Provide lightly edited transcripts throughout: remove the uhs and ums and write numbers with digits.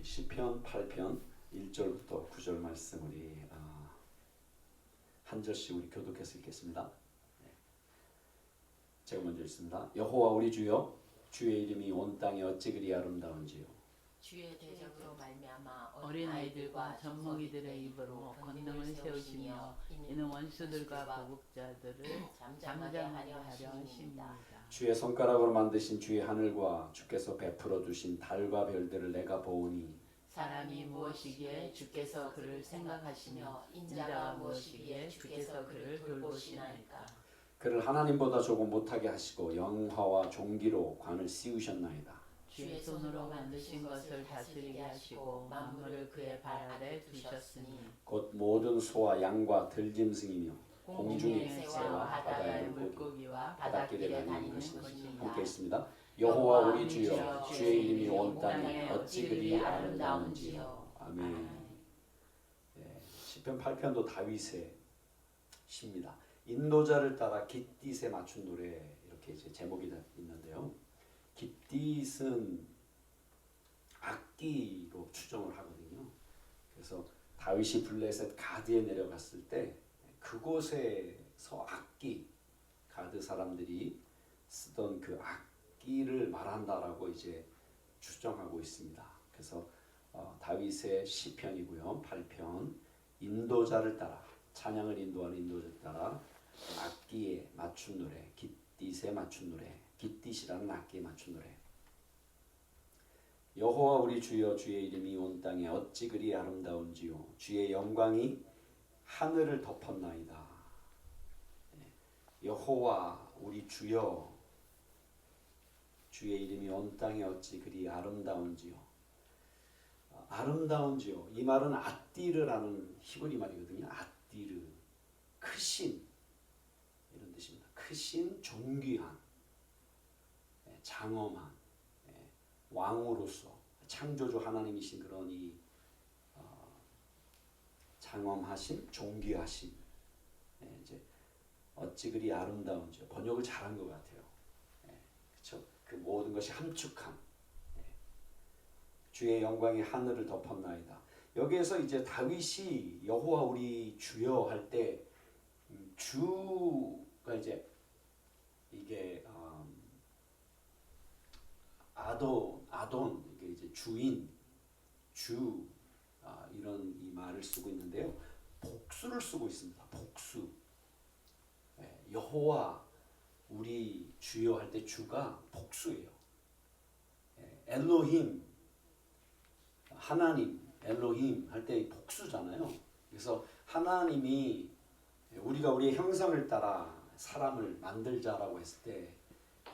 시편 8편 1절부터 9절 말씀 우리 한 절씩 우리 교독해서 읽겠습니다. 제가 먼저 읽습니다. 여호와 우리 주여, 주의 이름이 온 땅에 어찌 그리 아름다운지요. 주의 대적으로 말미암아 어린 아이들과 젖먹이들의 입으로 권능을 세우시며 이는 원수들과 보국자들을 잠잠하게 하려 하심이다. 주의 손가락으로 만드신 주의 하늘과 주께서 베풀어 두신 달과 별들을 내가 보오니 사람이 무엇이기에 주께서 그를 생각하시며 인자가 무엇이기에 주께서 그를 돌보시나이까. 그를 하나님보다 조금 못하게 하시고 영화와 종기로 관을 씌우셨나이다. 주의 손으로 만드신 것을 다스리게 하시고 만물을 그의 발 아래 두셨으니 곧 모든 소와 양과 들짐승이며 공중의 공중의 새와 바다의 물고기 물고기와 바닷길에 다니는 것이니라. 것이니라. 함께 있습니다. 여호와 우리 주여, 주의 이름이 온 땅에 어찌 그리 아름다운지요. 아멘. 시편 8편도 다윗의 시입니다. 인도자를 따라 깃딧에 맞춘 노래, 이렇게 이제 제목이 있는데요. 깃딧은 악기로 추정을 하거든요. 그래서 다윗이 블레셋 가드에 내려갔을 때 그곳에서 악기, 가드 사람들이 쓰던 그 악기를 말한다라고 이제 추정하고 있습니다. 그래서 다윗의 시편이고요. 8편 인도자를 따라, 찬양을 인도하는 인도자를 따라 악기에 맞춘 노래, 깃딧에 맞춘 노래, 깃딧이라는 악기에 맞춘 노래. 여호와 우리 주여, 주의 이름이 온 땅에 어찌 그리 아름다운지요. 주의 영광이 하늘을 덮었나이다. 여호와 우리 주여, 주의 이름이 온 땅에 어찌 그리 아름다운지요. 아름다운지요. 이 말은 아띠르라는 히브리 말이거든요. 아띠르, 크신 이런 뜻입니다. 크신, 존귀한, 장엄한, 왕으로서 창조주 하나님이신 그런 이 장엄하심, 존귀하심. 이제 어찌 그리 아름다운지 번역을 잘한 것 같아요. 그렇죠? 그 모든 것이 함축함. 주의 영광이 하늘을 덮었나이다. 여기에서 이제 다윗이 여호와 우리 주여 할 때 주가 이제 이게 아돈 이게 이제 주인, 주 이런 이 말을 쓰고 있는데요. 복수를 쓰고 있습니다. 복수. 여호와 우리 주여 할 때 주가 복수예요. 엘로힘, 하나님, 엘로힘 할 때 복수잖아요. 그래서 하나님이 우리가 우리의 형상을 따라 사람을 만들자라고 했을 때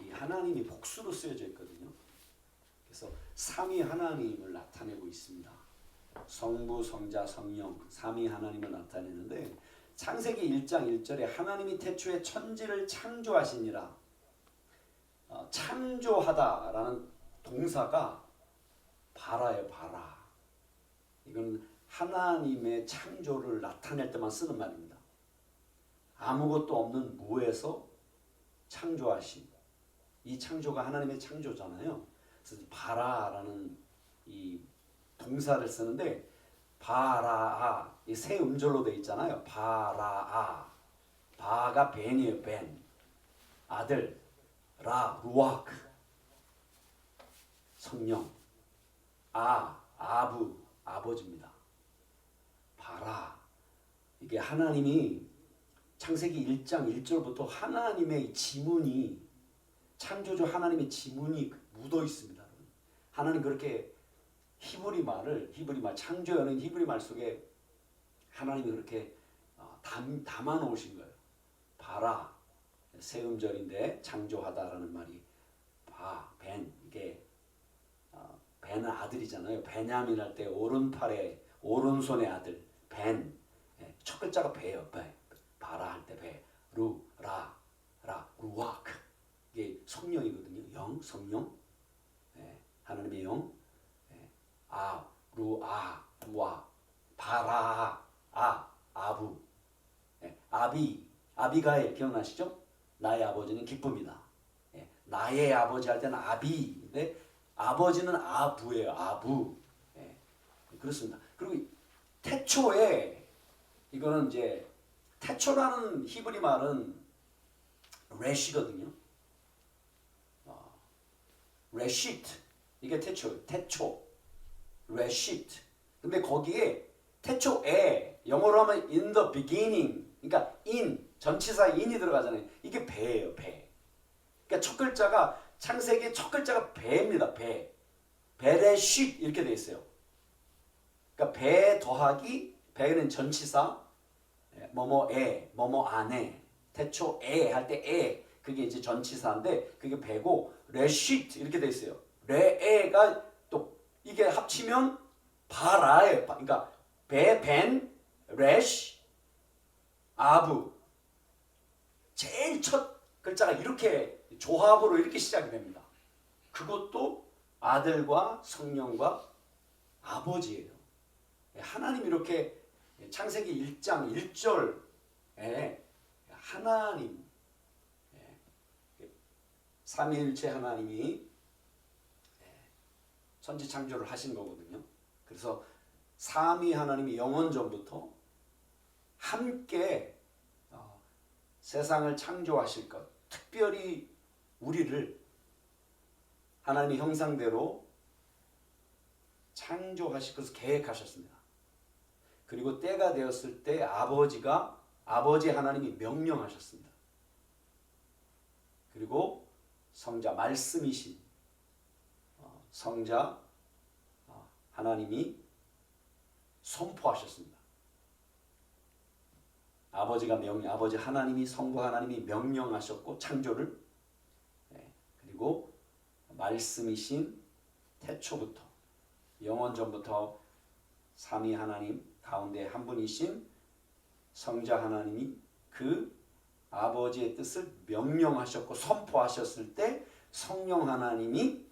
이 하나님이 복수로 쓰여져 있거든요. 그래서 삼위 하나님을 나타내고 있습니다. 성부, 성자, 성령 삼위 하나님을 나타내는데 창세기 1장 1절에 하나님이 태초에 천지를 창조하시니라. 창조하다라는 동사가 바라예요. 바라. 이건 하나님의 창조를 나타낼 때만 쓰는 말입니다. 아무것도 없는 무에서 창조하신, 이 창조가 하나님의 창조잖아요. 그래서 바라라는 이 동사를 쓰는데 바라아, 이 세 음절로 되어 있잖아요. 바라아, 바가 벤이에요. 벤, 아들, 라, 루아크, 성령, 아부, 아버지입니다. 바라, 이게 하나님이 창세기 1장 1절부터 하나님의 지문이, 창조주 하나님의 지문이 묻어 있습니다. 하나님 그렇게 히브리 말, 창조하는 히브리 말 속에 하나님이 그렇게 담아 놓으신 거예요. 바라, 세 음절인데 창조하다라는 말이 벤, 이게 벤은 아들이잖아요. 베냐민 할 때 오른팔에 오른손의 아들 벤, 첫 글자가 베예요. 바라 할 때 베, 루아크, 이게 성령이거든요. 영, 성령, 하나님의 영, 루아, 바라, 아부, 아비가일 기억나시죠? 나의 아버지는 기쁨이다. 나의 아버지 할 때는 아비인데 아버지는 아부예요. 아부. 그렇습니다. 그리고 태초에 이거는 이제 태초라는 히브리 말은 레시거든요. 레시트 이게 태초 레시트. 근데 거기에 태초에 영어로 하면 in the beginning 그러니까 in 전치사 in이 들어가잖아요. 이게 배예요. 배. 그러니까 첫 글자가 창세기 첫 글자가 배입니다. 배. 베레쉿 이렇게 돼 있어요. 그러니까 배 더하기 배는 전치사 뭐뭐에 뭐뭐 안에 태초에 할 때 에 그게 이제 전치사인데 그게 배고 레쉿 이렇게 돼 있어요. 레에가 또 이게 합치면 바라에 그러니까 베벤 레쉬 아부 제일 첫 글자가 이렇게 조합으로 이렇게 시작이 됩니다. 그것도 아들과 성령과 아버지예요. 하나님 이렇게 창세기 1장 1절에 하나님 삼위일체 하나님이 천지 창조를 하신 거거든요. 그래서 삼위 하나님이 영원 전부터 함께 세상을 창조하실 것, 특별히 우리를 하나님의 형상대로 창조하실 것을 계획하셨습니다. 그리고 때가 되었을 때 아버지 하나님이 명령하셨습니다. 그리고 성자 말씀이신 성자 하나님이 선포하셨습니다. 아버지 하나님이 성부 하나님이 명령하셨고 창조를 그리고 말씀이신 태초부터 영원 전부터 삼위 하나님 가운데 한 분이신 성자 하나님이 그 아버지의 뜻을 명령하셨고 선포하셨을 때 성령 하나님이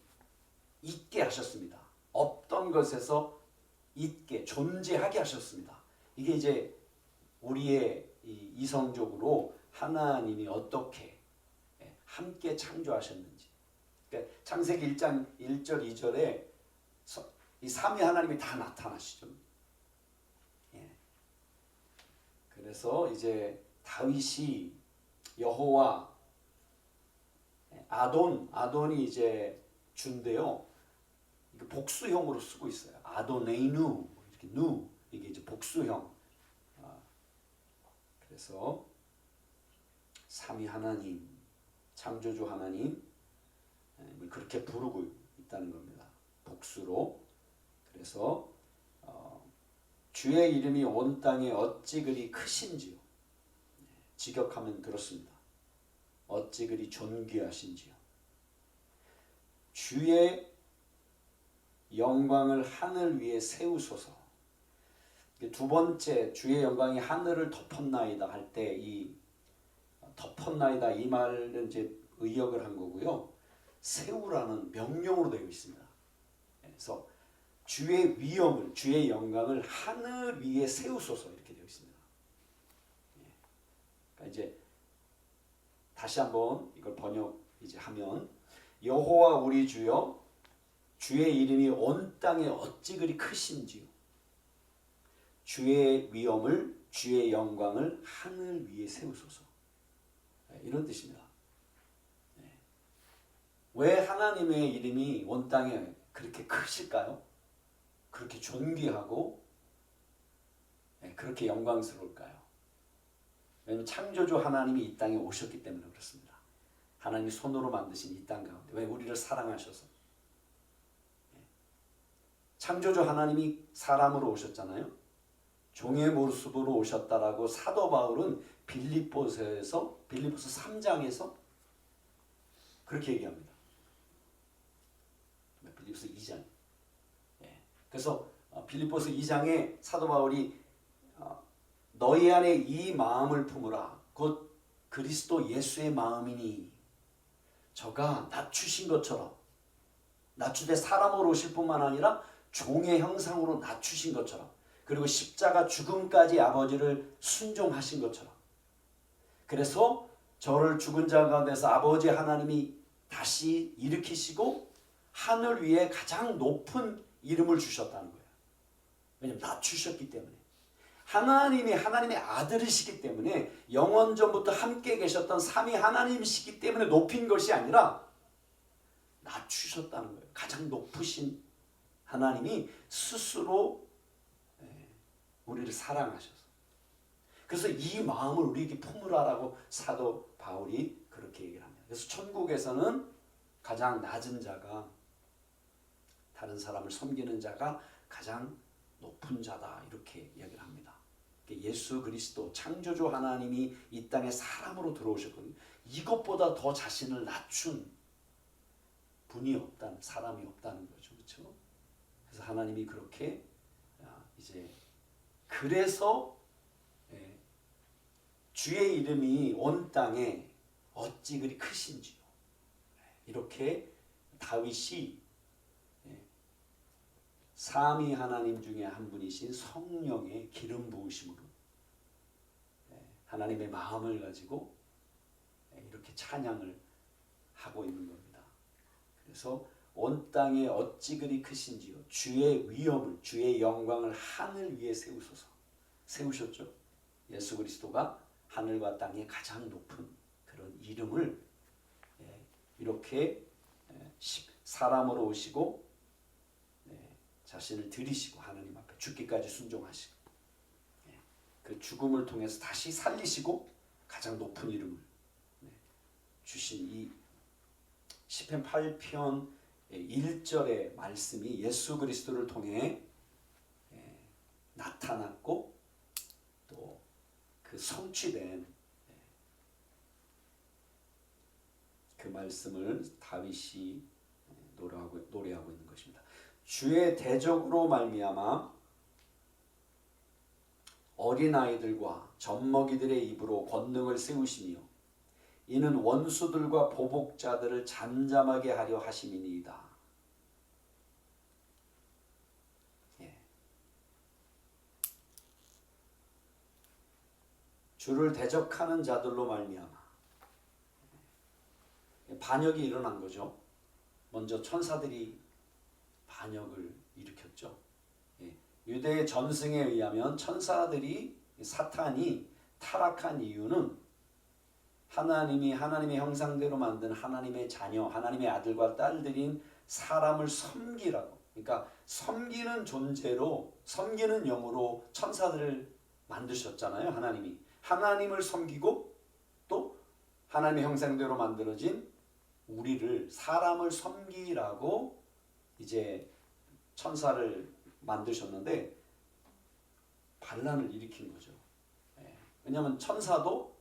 있게 하셨습니다. 없던 것에서 있게 존재하게 하셨습니다. 이게 이제 우리의 이성적으로 하나님이 어떻게 함께 창조하셨는지. 그러니까 창세기 1장 1절 2절에 이 삼위 하나님이 다 나타나시죠. 그래서 이제 다윗이 여호와 아돈이 이제 준대요. 이게 복수형으로 쓰고 있어요. 아도네이누 이렇게 누 이게 이제 복수형. 그래서 삼위 하나님, 창조주 하나님 그렇게 부르고 있다는 겁니다. 복수로. 그래서 주의 이름이 온 땅에 어찌 그리 크신지요. 직역하면 그렇습니다. 어찌 그리 존귀하신지요. 주의 영광을 하늘 위에 세우소서. 두 번째 주의 영광이 하늘을 덮었나이다 할 때 이 덮었나이다 이 말은 이제 의역을 한 거고요. 세우라는 명령으로 되어 있습니다. 그래서 주의 위엄을 주의 영광을 하늘 위에 세우소서 이렇게 되어 있습니다. 그러니까 이제 다시 한번 이걸 번역 이제 하면 여호와 우리 주여 주의 이름이 온 땅에 어찌 그리 크신지요. 주의 위엄을 주의 영광을 하늘 위에 세우소서. 이런 뜻입니다. 왜 하나님의 이름이 온 땅에 그렇게 크실까요? 그렇게 존귀하고 그렇게 영광스러울까요? 왜냐하면 창조주 하나님이 이 땅에 오셨기 때문에 그렇습니다. 하나님이 손으로 만드신 이 땅 가운데 왜 우리를 사랑하셔서 창조주 하나님이 사람으로 오셨잖아요. 종의 모습으로 오셨다라고 사도 바울은 빌립보서 3장에서 그렇게 얘기합니다. 빌립보서 2장. 그래서 빌립보서 2장에 사도 바울이 너희 안에 이 마음을 품으라. 곧 그리스도 예수의 마음이니 저가 낮추신 것처럼 낮추되 사람으로 오실 뿐만 아니라 종의 형상으로 낮추신 것처럼 그리고 십자가 죽음까지 아버지를 순종하신 것처럼 그래서 저를 죽은 자 가운데서 아버지 하나님이 다시 일으키시고 하늘 위에 가장 높은 이름을 주셨다는 거예요. 왜냐하면 낮추셨기 때문에. 하나님이 하나님의 아들이시기 때문에 영원전부터 함께 계셨던 삼위 하나님이시기 때문에 높인 것이 아니라 낮추셨다는 거예요. 가장 높으신 하나님이 스스로 우리를 사랑하셔서. 그래서 이 마음을 우리에게 품으라라고 사도 바울이 그렇게 얘기를 합니다. 그래서 천국에서는 가장 낮은 자가, 다른 사람을 섬기는 자가 가장 높은 자다, 이렇게 이야기를 합니다. 예수 그리스도 창조주 하나님이 이 땅에 사람으로 들어오셨거든요. 이것보다 더 자신을 낮춘 분이 없다는, 사람이 없다는 거죠. 그렇죠? 그래서 하나님이 그렇게 이제 그래서 주의 이름이 온 땅에 어찌 그리 크신지요. 이렇게 다윗이 삼위 하나님 중에 한 분이신 성령의 기름 부으심으로 하나님의 마음을 가지고 이렇게 찬양을 하고 있는 겁니다. 그래서 온 땅에 어찌 그리 크신지요. 주의 위엄을, 주의 영광을 하늘 위에 세우셨죠. 예수 그리스도가 하늘과 땅의 가장 높은 그런 이름을 이렇게 사람으로 오시고 자신을 들이시고 하나님 앞에 죽기까지 순종하시고 그 죽음을 통해서 다시 살리시고 가장 높은 이름을 주신 이 시편 8편 1절의 말씀이 예수 그리스도를 통해 나타났고 또 그 성취된 그 말씀을 다윗이 노래하고 있는 것입니다. 주의 대적으로 말미암아 어린아이들과 젖먹이들의 입으로 권능을 세우시며 이는 원수들과 보복자들을 잠잠하게 하려 하심이니이다. 주를 대적하는 자들로 말미암아 반역이 일어난 거죠. 먼저 천사들이 반역을 일으켰죠. 유대의 전승에 의하면 천사들이, 사탄이 타락한 이유는 하나님이 하나님의 형상대로 만든 하나님의 자녀, 하나님의 아들과 딸들인 사람을 섬기라고, 그러니까 섬기는 존재로, 섬기는 영으로 천사들을 만드셨잖아요. 하나님을 섬기고 또 하나님의 형상대로 만들어진 우리를, 사람을 섬기라고 이제 천사를 만드셨는데 반란을 일으킨 거죠. 왜냐하면 천사도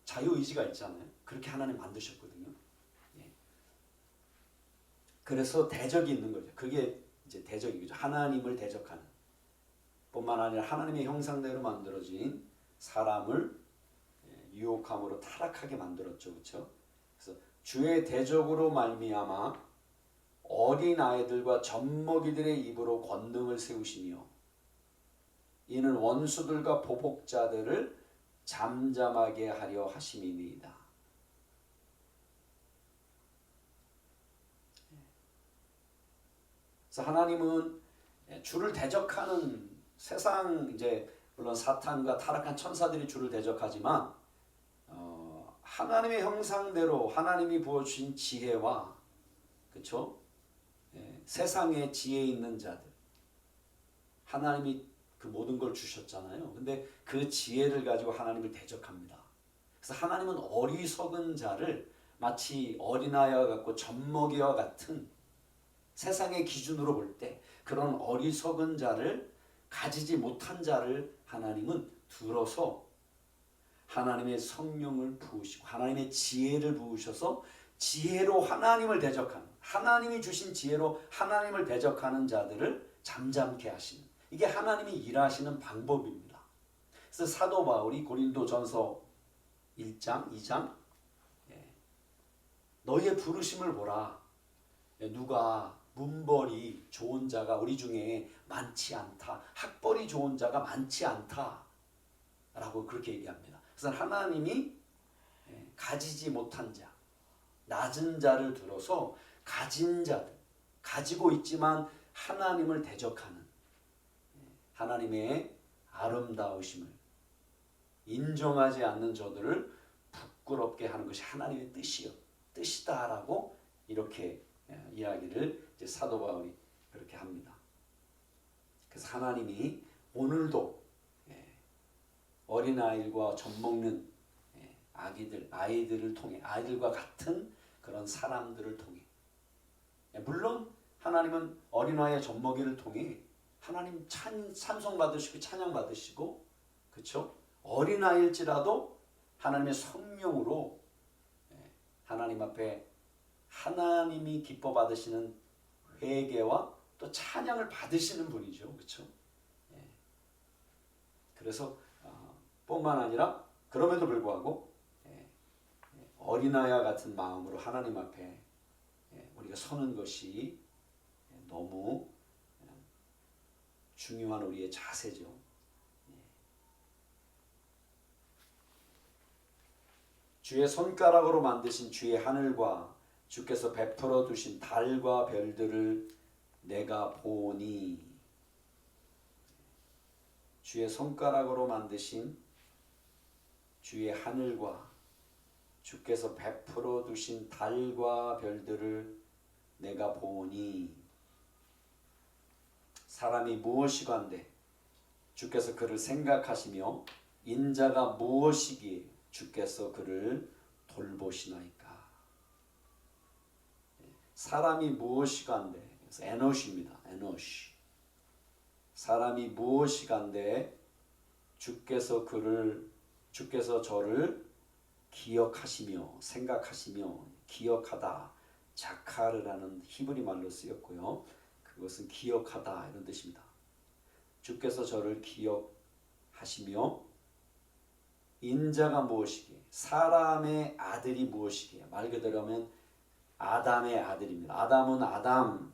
자유의지가 있잖아요. 그렇게 하나님 만드셨거든요. 그래서 대적이 있는 거죠. 그게 이제 대적이죠. 하나님을 대적하는 뿐만 아니라 하나님의 형상대로 만들어진 사람을 유혹함으로 타락하게 만들었죠. 그렇죠? 그래서 주의 대적으로 말미암아 어린아이들과 젖먹이들의 입으로 권능을 세우시며 이는 원수들과 보복자들을 잠잠하게 하려 하심이니이다. 그래서 하나님은 주를 대적하는 세상, 이제 물론 사탄과 타락한 천사들이 주를 대적하지만 하나님의 형상대로 하나님이 부어주신 지혜와, 그렇죠? 세상에 지혜 있는 자들, 하나님이 그 모든 걸 주셨잖아요. 근데 그 지혜를 가지고 하나님을 대적합니다. 그래서 하나님은 어리석은 자를 마치 어린아이와 같고 젖먹이와 같은, 세상의 기준으로 볼 때 그런 어리석은 자를, 가지지 못한 자를 하나님은 들어서 하나님의 성령을 부으시고 하나님의 지혜를 부으셔서 지혜로 하나님을 대적하는, 하나님이 주신 지혜로 하나님을 대적하는 자들을 잠잠케 하시는, 이게 하나님이 일하시는 방법입니다. 그래서 사도 바울이 고린도전서 1장, 2장 너희의 부르심을 보라. 누가 문벌이 좋은 자가 우리 중에 많지 않다. 학벌이 좋은 자가 많지 않다. 라고 그렇게 얘기합니다. 그래서 하나님이 가지지 못한 자, 낮은 자를 들어서 가진 자들, 가지고 있지만 하나님을 대적하는 하나님의 아름다우심을 인정하지 않는 저들을 부끄럽게 하는 것이 하나님의 뜻이다라고 이렇게 이야기를 이제 사도 바울이 그렇게 합니다. 그래서 하나님이 오늘도 어린아이들과 젖먹는 아이들을 통해 아이들과 같은 그런 사람들을 통해 물론 하나님은 어린아이의 젖먹이를 통해 하나님 찬송 받으시고 찬양 받으시고 그렇죠? 어린아이일지라도 하나님의 성령으로 하나님 앞에 하나님이 기뻐 받으시는 회개와 또 찬양을 받으시는 분이죠. 그렇죠? 그래서 뿐만 아니라 그럼에도 불구하고 어린아이와 같은 마음으로 하나님 앞에 우리가 서는 것이 너무 중요한 우리의 자세죠. 주의 손가락으로 만드신 주의 하늘과 주께서 베풀어 두신 달과 별들을 내가 보니 주의 손가락으로 만드신 주의 하늘과 주께서 베풀어 두신 달과 별들을 내가 보니 사람이 무엇이건대 주께서 그를 생각하시며 인자가 무엇이기에 주께서 그를 돌보시나이까. 사람이 무엇이간데 그래서 에노시입니다. 에노시. 사람이 무엇이간데 주께서 저를 기억하시며 생각하시며 기억하다 자카르라는 히브리 말로 쓰였고요. 그것은 기억하다 이런 뜻입니다. 주께서 저를 기억하시며 인자가 무엇이기에 사람의 아들이 무엇이기에 말 그대로 하면 아담의 아들입니다. 아담은 아담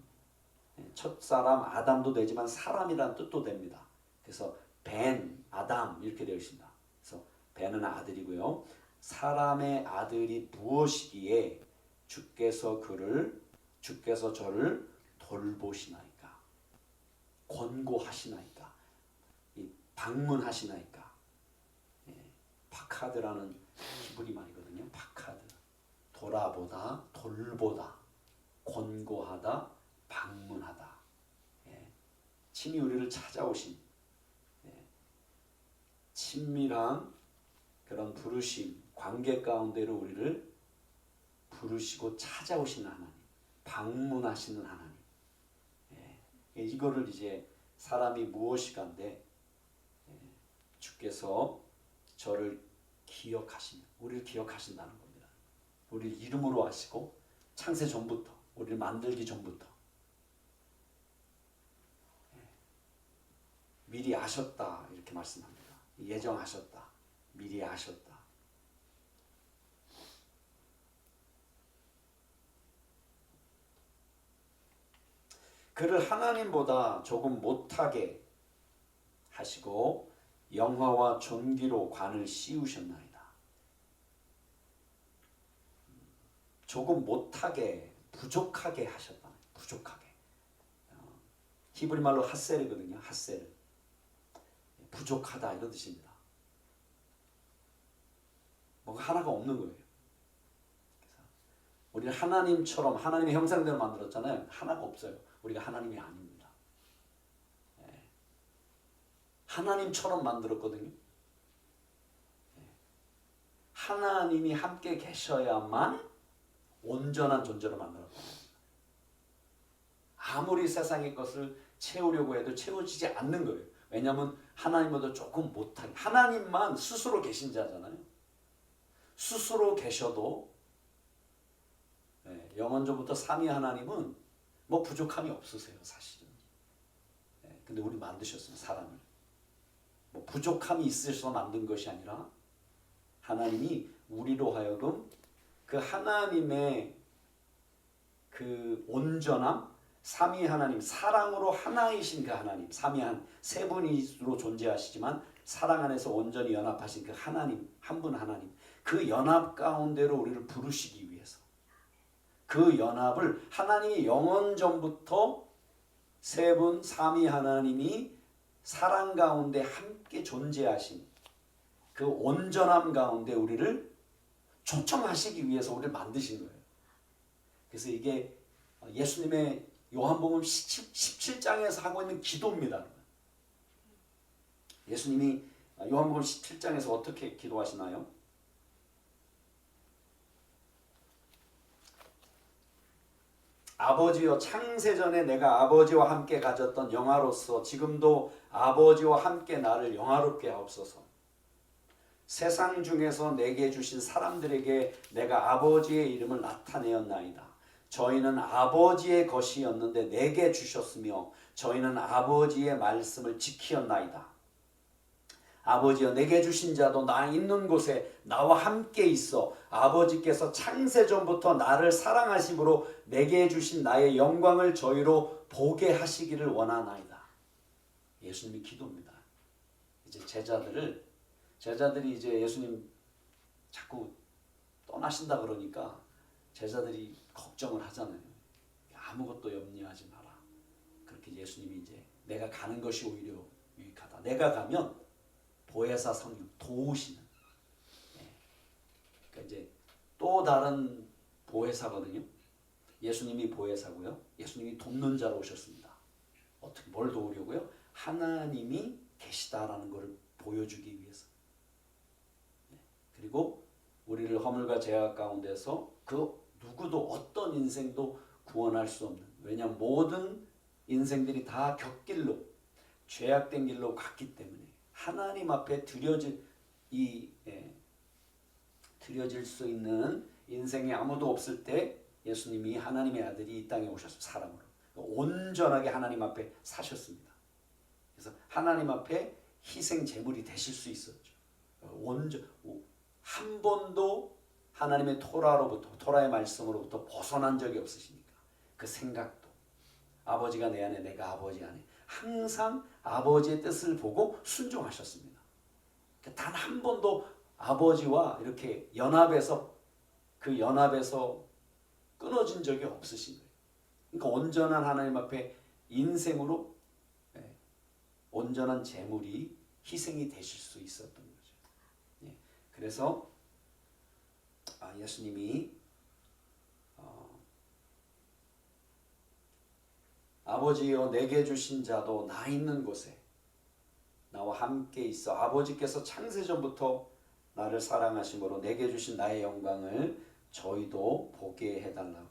첫사람 아담도 되지만 사람이라는 뜻도 됩니다. 그래서 벤 아담 이렇게 되어 있습니다. 그래서 벤은 아들이고요. 사람의 아들이 무엇이기에 주께서 저를 돌보시나이까 권고하시나이까 방문하시나이까 파카드라는 히브리 말이거든요. 파카드 돌아보다 돌보다 권고하다 방문하다 친히 우리를 찾아오신 친밀한 그런 부르심 관계 가운데로 우리를 부르시고 찾아오시는 하나님 방문하시는 하나님 이거를 이제 사람이 무엇이간데 주께서 저를 기억하시며 우리를 기억하신다는 겁니다. 우리를 이름으로 하시고 창세 전부터 우리를 만들기 전부터 미리 아셨다 이렇게 말씀합니다. 예정하셨다. 미리 아셨다. 그를 하나님보다 조금 못하게 하시고 영화와 존귀로 관을 씌우셨나이다. 조금 못하게 부족하게 하셨다. 부족하게. 히브리 말로 핫셀이거든요. 핫셀. 부족하다 이런 뜻입니다. 뭔가 하나가 없는 거예요. 우리는 하나님처럼 하나님의 형상대로 만들었잖아요. 하나가 없어요. 우리가 하나님이 아닙니다. 하나님처럼 만들었거든요. 하나님이 함께 계셔야만 온전한 존재로 만들었거든요. 아무리 세상의 것을 채우려고 해도 채워지지 않는 거예요. 왜냐하면 하나님보다 조금 못하게 하나님만 스스로 계신 자잖아요. 스스로 계셔도 영원전부터 삼위 하나님은 뭐 부족함이 없으세요. 사실은. 근데 우리 만드셨어요. 사람을. 뭐 부족함이 있으셔서 만든 것이 아니라 하나님이 우리로 하여금 그 하나님의 그 온전함 삼위 하나님 사랑으로 하나이신 그 하나님 삼위한 세 분이로 존재하시지만 사랑 안에서 온전히 연합하신 그 하나님 한 분 하나님 그 연합 가운데로 우리를 부르시기 위해서 그 연합을 하나님이 영원 전부터 세 분 삼위 하나님이 사랑 가운데 함께 존재하신 그 온전함 가운데 우리를 초청하시기 위해서 우리를 만드신 거예요. 그래서 이게 예수님의 요한복음 17장에서 하고 있는 기도입니다. 예수님이 요한복음 17장에서 어떻게 기도하시나요? 아버지여, 창세전에 내가 아버지와 함께 가졌던 영화로서 지금도 아버지와 함께 나를 영화롭게 하옵소서. 세상 중에서 내게 주신 사람들에게 내가 아버지의 이름을 나타내었나이다. 저희는 아버지의 것이었는데 내게 주셨으며 저희는 아버지의 말씀을 지키었나이다. 아버지여, 내게 주신 자도 나 있는 곳에 나와 함께 있어 아버지께서 창세전부터 나를 사랑하심으로 내게 주신 나의 영광을 저희로 보게 하시기를 원하나이다. 예수님이 기도입니다. 이제 제자들이 이제 예수님 자꾸 떠나신다 그러니까 제자들이 걱정을 하잖아요. 아무것도 염려하지 마라. 그렇게 예수님이 이제 내가 가는 것이 오히려 유익하다. 내가 가면 보혜사 성령 도우시는, 그러니까 이제 또 다른 보혜사거든요. 예수님이 보혜사고요. 예수님이 돕는 자로 오셨습니다. 어떻게 뭘 도우려고요? 하나님이 계시다라는 것을 보여주기 위해서. 그리고 우리를 허물과 죄악 가운데서 그 누구도 어떤 인생도 구원할 수 없는, 왜냐하면 모든 인생들이 다 곁길로 죄악된 길로 갔기 때문에 하나님 앞에 드려질 수 있는 인생이 아무도 없을 때 예수님이 하나님의 아들이 이 땅에 오셔서 사람으로 온전하게 하나님 앞에 사셨습니다. 그래서 하나님 앞에 희생 제물이 되실 수 있었죠. 한 번도 하나님의 토라의 말씀으로부터 벗어난 적이 없으시니까 그 생각도 아버지가 내 안에 내가 아버지 안에 항상 아버지의 뜻을 보고 순종하셨습니다. 단 한 번도 아버지와 이렇게 연합해서 끊어진 적이 없으신 거예요. 그러니까 온전한 하나님 앞에 인생으로 온전한 제물이 희생이 되실 수 있었던 거죠. 그래서 예수님이 아버지여, 내게 주신 자도 나 있는 곳에 나와 함께 있어 아버지께서 창세전부터 나를 사랑하심으로 내게 주신 나의 영광을 저희도 보게 해달라고.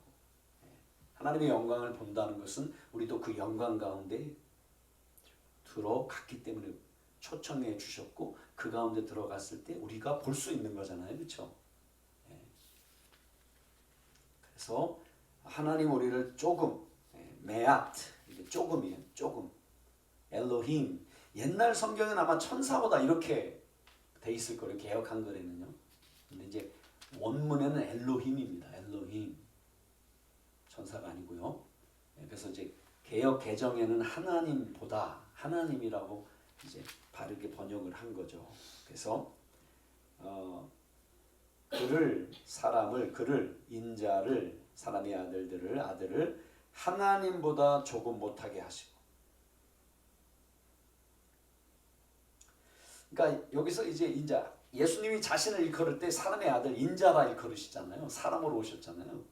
하나님의 영광을 본다는 것은 우리도 그 영광 가운데 들어갔기 때문에 초청해 주셨고 그 가운데 들어갔을 때 우리가 볼 수 있는 거잖아요. 그렇죠? 그래서 하나님 우리를 조금 메아트, 이게 조금이에요. 조금. 엘로힘. 옛날 성경은 아마 천사보다 이렇게 돼 있을 거예요. 개역 한글에는요. 근데 이제 원문에는 엘로힘입니다. 엘로힘. 천사가 아니고요. 그래서 이제 개역 개정에는 하나님보다 하나님이라고 이제 바르게 번역을 한 거죠. 그래서 인자를 사람의 아들을 하나님보다 조금 못하게 하시고. 그러니까 여기서 이제 예수님이 자신을 일컬을 때 사람의 아들 인자라 일컬으시잖아요. 사람으로 오셨잖아요.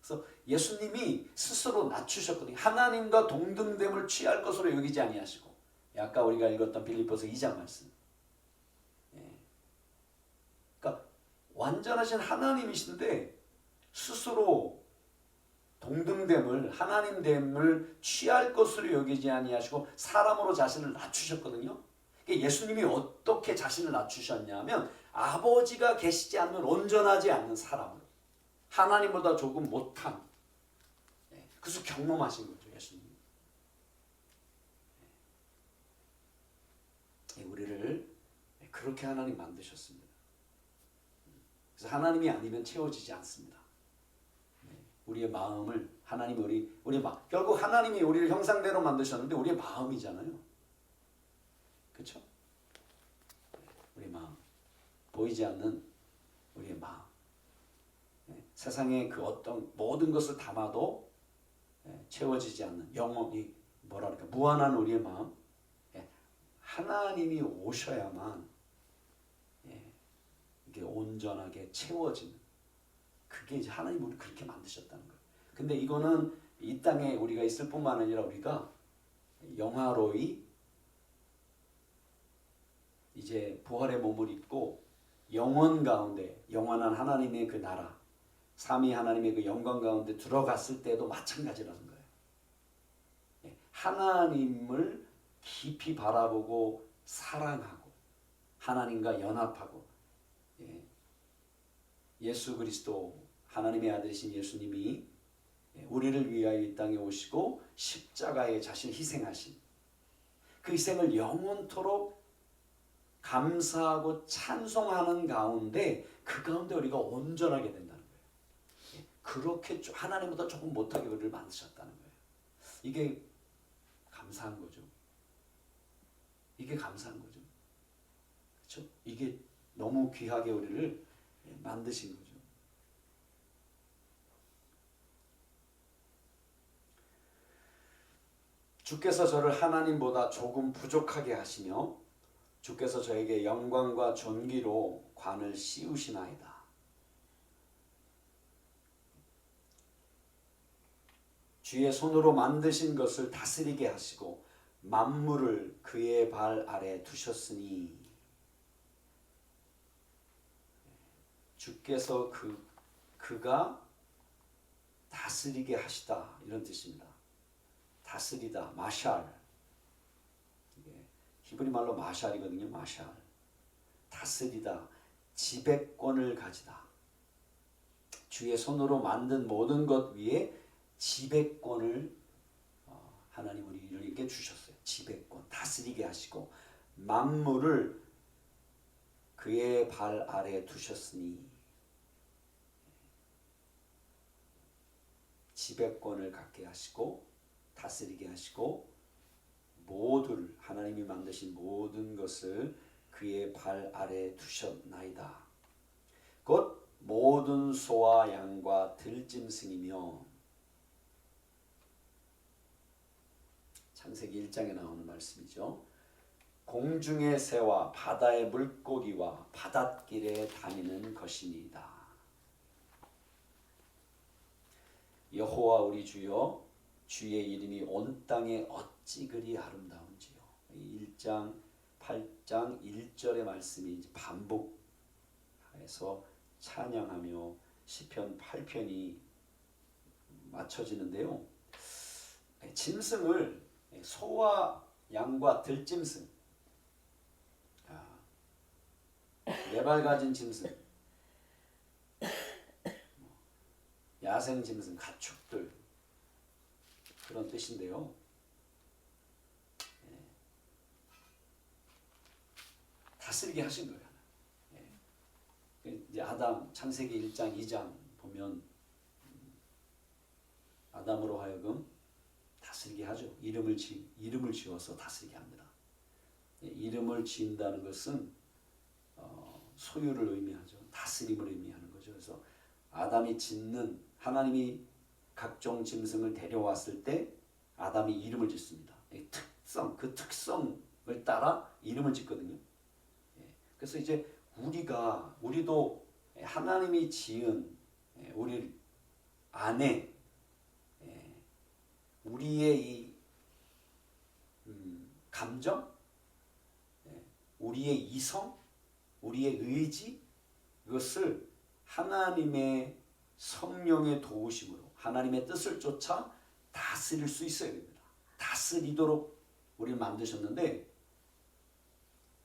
그래서 예수님이 스스로 낮추셨거든요. 하나님과 동등됨을 취할 것으로 여기지 아니하시고. 아까 우리가 읽었던 빌립보서 2장 말씀. 그러니까 완전하신 하나님이신데 스스로 동등됨을 하나님됨을 취할 것으로 여기지 아니하시고 사람으로 자신을 낮추셨거든요. 예수님이 어떻게 자신을 낮추셨냐면 아버지가 계시지 않으면 온전하지 않는 사람을 하나님보다 조금 못한, 그래서 경험하신 거죠. 예수님. 우리를 그렇게 하나님 만드셨습니다. 그래서 하나님이 아니면 채워지지 않습니다. 우리의 마음을 하나님이 결국 하나님이 우리를 형상대로 만드셨는데 우리의 마음이잖아요. 그렇죠? 우리 마음, 보이지 않는 우리의 마음. 세상의 그 어떤 모든 것을 담아도 채워지지 않는 영원히 뭐랄까 무한한 우리의 마음, 하나님이 오셔야만 이게 온전하게 채워지는, 그게 이제 하나님 우리 그렇게 만드셨다는 거예요. 근데 이거는 이 땅에 우리가 있을 뿐만 아니라 우리가 영화로이 이제 부활의 몸을 입고 영원 가운데 영원한 하나님의 그 나라, 삼위 하나님의 그 영광 가운데 들어갔을 때도 마찬가지라는 거예요. 하나님을 깊이 바라보고 사랑하고 하나님과 연합하고, 예수 그리스도 하나님의 아들이신 예수님이 우리를 위하여 이 땅에 오시고 십자가에 자신을 희생하신 그 희생을 영원토록 감사하고 찬송하는 가운데, 그 가운데 우리가 온전하게 된다는 거예요. 그렇게 하나님보다 조금 못하게 우리를 만드셨다는 거예요. 이게 감사한 거죠. 이게 감사한 거죠. 그렇죠? 이게 너무 귀하게 우리를 만드신 거죠. 주께서 저를 하나님보다 조금 부족하게 하시며 주께서 저에게 영광과 존귀로 관을 씌우시나이다. 주의 손으로 만드신 것을 다스리게 하시고 만물을 그의 발 아래 두셨으니, 주께서 그가 다스리게 하시다, 이런 뜻입니다. 다스리다, 마샬. 히브리 말로 마샬이거든요. 마샬. 다스리다, 지배권을 가지다. 주의 손으로 만든 모든 것 위에 지배권을 하나님 우리에게 주셨어요. 지배권, 다스리게 하시고 만물을 그의 발 아래 두셨으니, 지배권을 갖게 하시고 다스리게 하시고 모두를, 하나님이 만드신 모든 것을 그의 발 아래 두셨나이다. 곧 모든 소와 양과 들짐승이며, 창세기 1장에 나오는 말씀이죠. 공중의 새와 바다의 물고기와 바닷길에 다니는 것이니이다. 여호와 우리 주여, 주의 이름이 온 땅에 어찌 그리 아름다운지요. 1장 8장 1절의 말씀이 이제 반복해서 찬양하며 시편 8편이 맞춰지는데요. 짐승을 소와 양과 들짐승, 네발 가진 짐승, 야생 짐승, 가축들, 그런 뜻인데요. 다스리게 하신 거예요. 이제 아담, 창세기 1장 2장 보면 아담으로 하여금 다스리게 하죠. 이름을 지어서 다스리게 합니다. 이름을 지은다는 것은 소유를 의미하죠. 다스림을 의미하는 거죠. 그래서 아담이 짓는, 하나님이 각종 짐승을 데려왔을 때 아담이 이름을 짓습니다. 그 특성을 따라 이름을 짓거든요. 그래서 이제 우리도 하나님이 지은 우리 안에 우리의 이 감정, 우리의 이성, 우리의 의지, 이것을 하나님의 성령의 도우심으로 하나님의 뜻을 쫓아 다스릴 수 있어야 됩니다. 다스리도록 우리를 만드셨는데,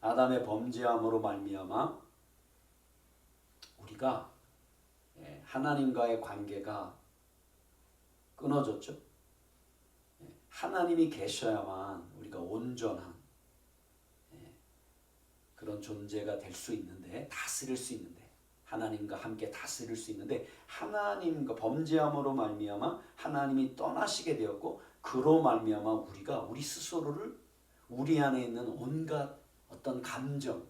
아담의 범죄함으로 말미암아 우리가 하나님과의 관계가 끊어졌죠. 하나님이 계셔야만 우리가 온전한 그런 존재가 될 수 있는데, 다스릴 수 있는데, 하나님과 함께 다스릴 수 있는데, 하나님과 범죄함으로 말미암아 하나님이 떠나시게 되었고, 그로 말미암아 우리가 우리 스스로를, 우리 안에 있는 온갖 어떤 감정,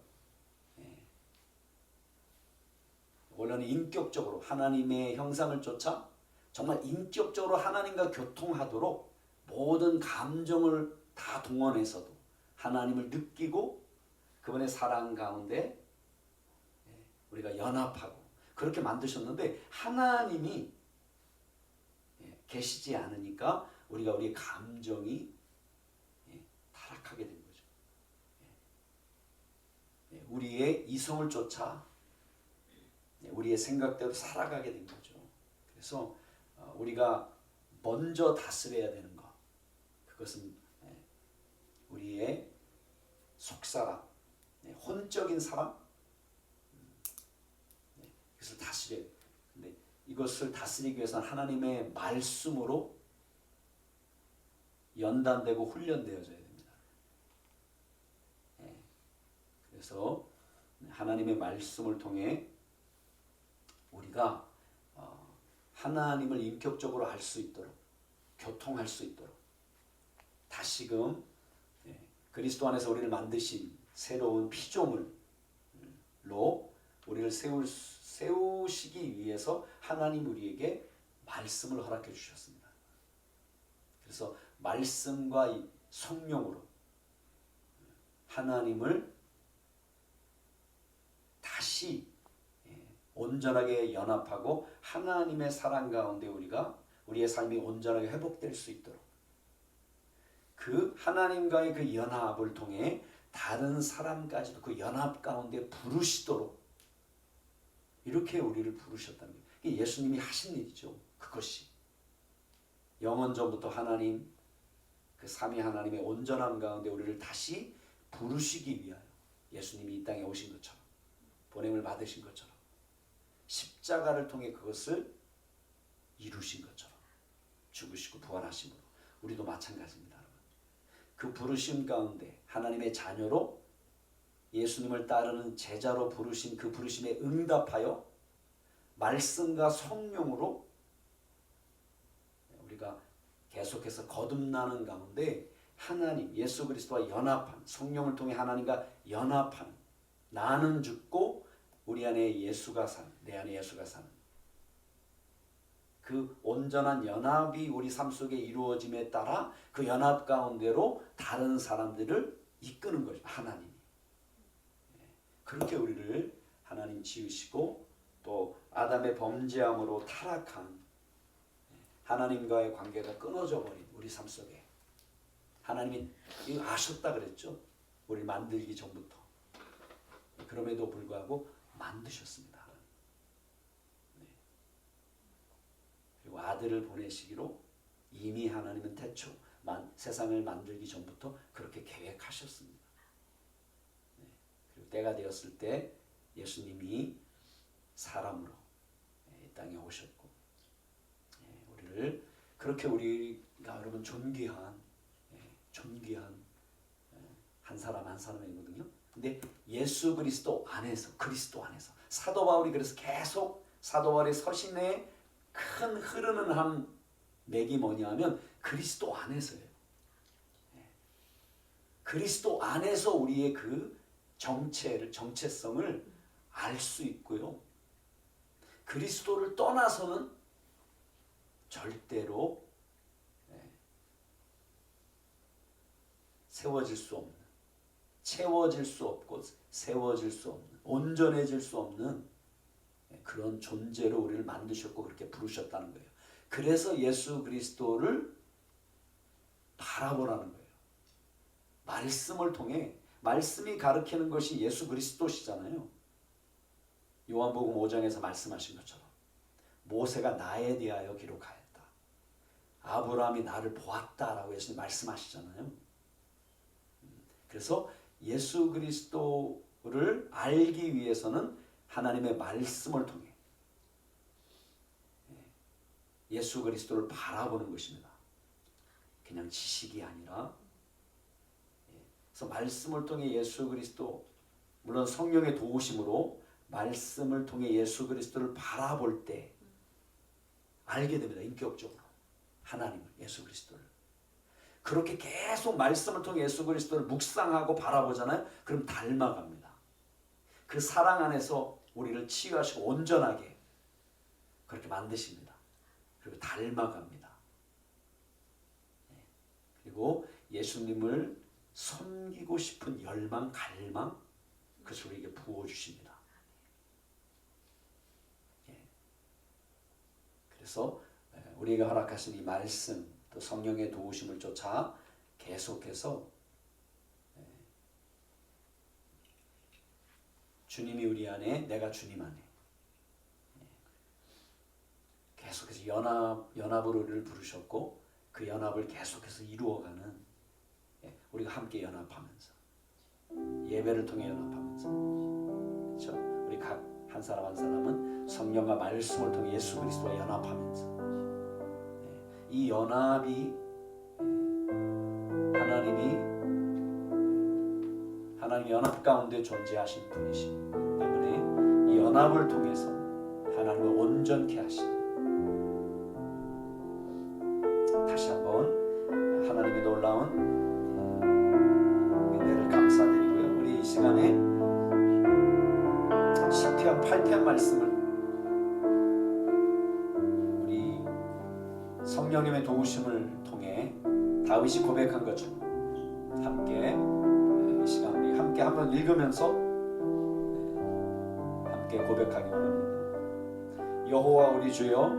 원래는 인격적으로 하나님의 형상을 쫓아 정말 인격적으로 하나님과 교통하도록 모든 감정을 다 동원해서도 하나님을 느끼고 그분의 사랑 가운데 우리가 연합하고 그렇게 만드셨는데 하나님이 계시지 않으니까 우리가 우리의 감정이 타락하게 된 거죠. 우리의 이성을 쫓아 우리의 생각대로 살아가게 된 거죠. 그래서 우리가 먼저 다스려야 되는 것, 그것은 우리의 속사람, 혼적인 사람, 그것을 다스려야 돼요. 근데 이것을 다스리기 위해서는 하나님의 말씀으로 연단되고 훈련되어져야 됩니다. 그래서 하나님의 말씀을 통해 우리가 하나님을 인격적으로 알 수 있도록 교통할 수 있도록 다시금 그리스도 안에서 우리를 만드신 새로운 피조물로 우리를 세우시기 위해서 하나님 우리에게 말씀을 허락해 주셨습니다. 그래서 말씀과 이 성령으로 하나님을 다시 온전하게 연합하고 하나님의 사랑 가운데 우리의 삶이 온전하게 회복될 수 있도록 그 하나님과의 그 연합을 통해 다른 사람까지도 그 연합 가운데 부르시도록 이렇게 우리를 부르셨다는 거예요. 이게 예수님이 하신 일이죠. 그것이 영원전부터 하나님 그 삼위 하나님의 온전함 가운데 우리를 다시 부르시기 위하여 예수님이 이 땅에 오신 것처럼 보냄을 받으신 것처럼 십자가를 통해 그것을 이루신 것처럼 죽으시고 부활하심으로 우리도 마찬가지입니다. 여러분. 그 부르심 가운데 하나님의 자녀로 예수님을 따르는 제자로 부르신 그 부르심에 응답하여 말씀과 성령으로 우리가 계속해서 거듭나는 가운데 하나님 예수 그리스도와 연합한 성령을 통해 하나님과 연합한 나는 죽고 우리 안에 예수가 사는 내 안에 예수가 사는 그 온전한 연합이 우리 삶 속에 이루어짐에 따라 그 연합 가운데로 다른 사람들을 이끄는 거죠. 하나님이. 그렇게 우리를 하나님 지으시고 또 아담의 범죄함으로 타락한 하나님과의 관계가 끊어져 버린 우리 삶 속에 하나님이 이거 아셨다 그랬죠. 우리를 만들기 전부터. 그럼에도 불구하고 만드셨습니다. 그리고 아들을 보내시기로 이미 하나님은 태초 세상을 만들기 전부터 그렇게 계획하셨습니다. 그리고 때가 되었을 때 예수님이 사람으로 이 땅에 오셨고 우리를 그렇게 우리가 여러분 존귀한 한 사람 한 사람이거든요. 근데 예수 그리스도 안에서 사도 바울이 그래서 계속 사도 바울의 서신에 큰 흐르는 한 맥이 뭐냐면 그리스도 안에서예요. 그리스도 안에서 우리의 그 정체성을 알 수 있고요. 그리스도를 떠나서는 절대로 세워질 수 없는, 채워질 수 없고 세워질 수 없는, 온전해질 수 없는 그런 존재로 우리를 만드셨고 그렇게 부르셨다는 거예요. 그래서 예수 그리스도를 바라보라는 거예요. 말씀을 통해 말씀이 가르치는 것이 예수 그리스도시잖아요. 요한복음 5장에서 말씀하신 것처럼 모세가 나에 대하여 기록하였다. 아브라함이 나를 보았다라고 예수님 말씀하시잖아요. 그래서 예수 그리스도를 알기 위해서는 하나님의 말씀을 통해 예수 그리스도를 바라보는 것입니다. 그냥 지식이 아니라 그래서 말씀을 통해 예수 그리스도 물론 성령의 도우심으로 말씀을 통해 예수 그리스도를 바라볼 때 알게 됩니다. 인격적으로 하나님을 예수 그리스도를 그렇게 계속 말씀을 통해 예수 그리스도를 묵상하고 바라보잖아요. 그럼 닮아갑니다. 그 사랑 안에서 우리를 치유하시고 온전하게 그렇게 만드십니다. 그리고 닮아갑니다. 그리고 예수님을 섬기고 싶은 열망, 갈망, 그것을 우리에게 부어주십니다. 그래서 우리가 허락하신 이 말씀, 또 성령의 도우심을 쫓아 계속해서 주님이 우리 안에, 내가 주님 안에 계속해서 연합으로 우리를 부르셨고 그 연합을 계속해서 이루어가는, 우리가 함께 연합하면서 예배를 통해 연합하면서, 그렇죠? 우리 각 한 사람 한 사람은 성령과 말씀을 통해 예수 그리스도와 연합하면서 이 연합이 하나님이 연합 가운데 존재하신 분이시기 때문에 이 연합을 통해서 하나님을 온전케 하시는, 다시 한번 하나님의 놀라운 은혜를 감사드리고요. 우리 이 시간에 시편 8편 말씀을 우리 성령님의 도우심을 통해 다윗이 고백한 것처럼 함께 이 시간 우리 함께 한번 읽으면서 함께 고백하기 원합니다. 여호와 우리 주여,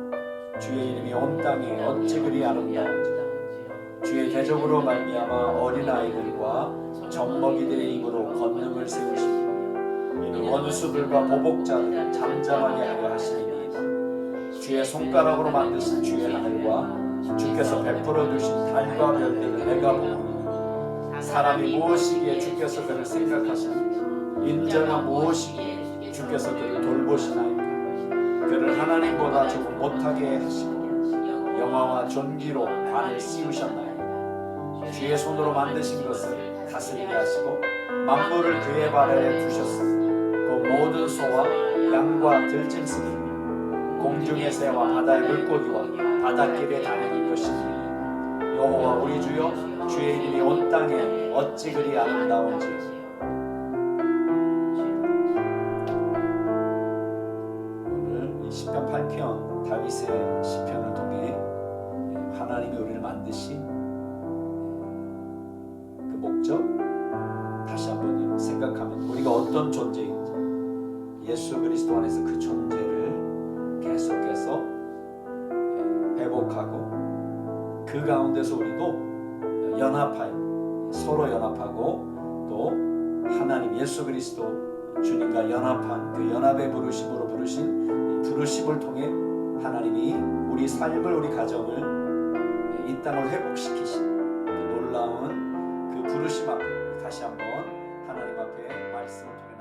주의 이름이 온 땅에 어찌 그리 아름다운지, 주의 대적으로 말미암아 어린아이들과 젖먹이들의 입으로 권능을 세우시고 이는 원수들과 보복자를 잠잠하게 하려 하시니, 주의 손가락으로 만드신 주의 하늘과 주께서 베풀어 두신 달과 별들을 내가 보니, 사람이 무엇이기에 주께서 그를 생각하시니, 인자가 무엇이기에 주께서 그를 돌보시나이까. 그를 하나님보다 조금 못하게 하시고 영화와 존귀로 관을 씌우셨나이다. 주의 손으로 만드신 것을 다스리게 하시고 만물을 그의 발 아래 두셨으니 그 모든 소와 양과 들짐승이 공중의 새와 바다의 물고기와 바닷길에 다니는 것이니, 여호와 우리 주여, 주의 이름이 온 땅에 어찌 그리 아름다운지. 오늘 이 시편 8편 다윗의 시편을 통해 하나님이 우리를 만드신 그 목적 다시 한번 생각하면 우리가 어떤 존재인지, 예수 그리스도 안에서 그 존재를 계속해서 회복하고 그 가운데서 우리도 연합하여 서로 연합하고 또 하나님 예수 그리스도 주님과 연합한 그 연합의 부르심으로 부르신 이 부르심을 통해 하나님이 우리 삶을, 우리 가정을, 이 땅을 회복시키신 그 놀라운 그 부르심 앞에 다시 한번 하나님 앞에 말씀을 통해